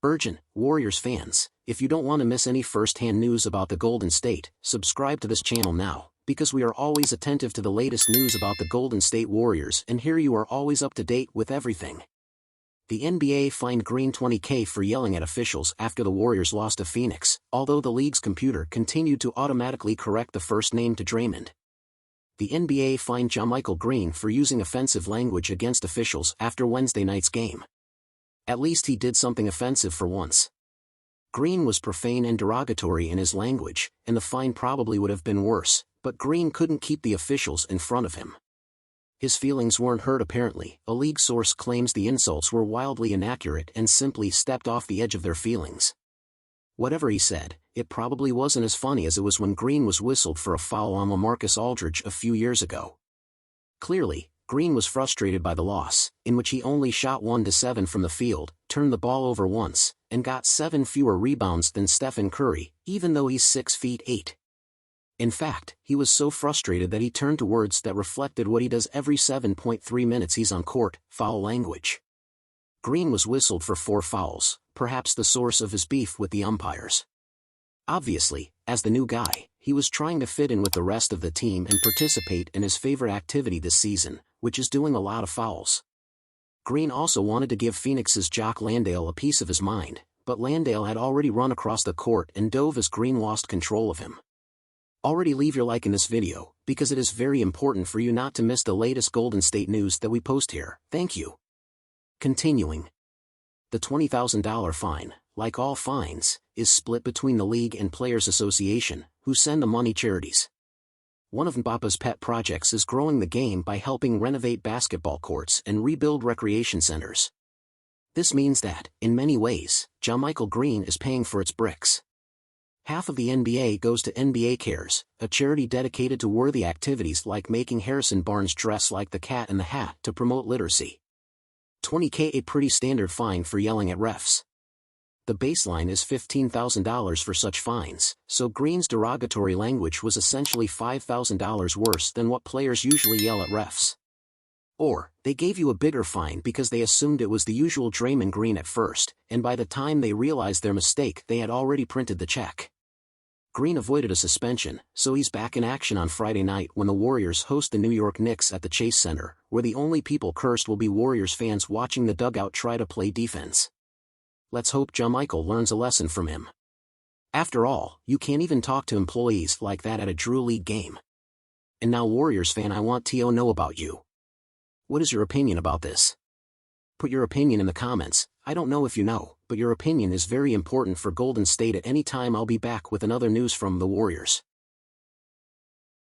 Urgent, Warriors fans, if you don't want to miss any first-hand news about the Golden State, subscribe to this channel now, because we are always attentive to the latest news about the Golden State Warriors and here you are always up to date with everything. The NBA fined Green $20,000 for yelling at officials after the Warriors lost to Phoenix, although the league's computer continued to automatically correct the first name to Draymond. The NBA fined JaMychal Green for using offensive language against officials after Wednesday night's game. At least he did something offensive for once. Green was profane and derogatory in his language, and the fine probably would have been worse, but Green couldn't keep the officials in front of him. His feelings weren't hurt apparently. A league source claims the insults were wildly inaccurate and simply stepped off the edge of their feelings. Whatever he said, it probably wasn't as funny as it was when Green was whistled for a foul on LaMarcus Aldridge a few years ago. Clearly, Green was frustrated by the loss, in which he only shot 1-7 from the field, turned the ball over once, and got 7 fewer rebounds than Stephen Curry, even though he's 6'8". In fact, he was so frustrated that he turned to words that reflected what he does every 7.3 minutes he's on court: foul language. Green was whistled for 4 fouls, perhaps the source of his beef with the umpires. Obviously, as the new guy, he was trying to fit in with the rest of the team and participate in his favorite activity this season, which is doing a lot of fouls. Green also wanted to give Phoenix's Jock Landale a piece of his mind, but Landale had already run across the court and dove as Green lost control of him. Already leave your like in this video, because it is very important for you not to miss the latest Golden State news that we post here. Thank you. Continuing. The $20,000 fine, like all fines, is split between the league and Players Association, who send the money charities. One of Mbappé's pet projects is growing the game by helping renovate basketball courts and rebuild recreation centers. This means that, in many ways, JaMychal Green is paying for its bricks. Half of the NBA goes to NBA Cares, a charity dedicated to worthy activities like making Harrison Barnes dress like the Cat in the Hat to promote literacy. $20,000, a pretty standard fine for yelling at refs. The baseline is $15,000 for such fines, so Green's derogatory language was essentially $5,000 worse than what players usually yell at refs. Or, they gave you a bigger fine because they assumed it was the usual Draymond Green at first, and by the time they realized their mistake they had already printed the check. Green avoided a suspension, so he's back in action on Friday night when the Warriors host the New York Knicks at the Chase Center, where the only people cursed will be Warriors fans watching the dugout try to play defense. Let's hope JaMychal learns a lesson from him. After all, you can't even talk to employees like that at a Drew League game. And now Warriors fan, I want to know about you. What is your opinion about this? Put your opinion in the comments. I don't know if you know, but your opinion is very important for Golden State. At any time I'll be back with another news from the Warriors.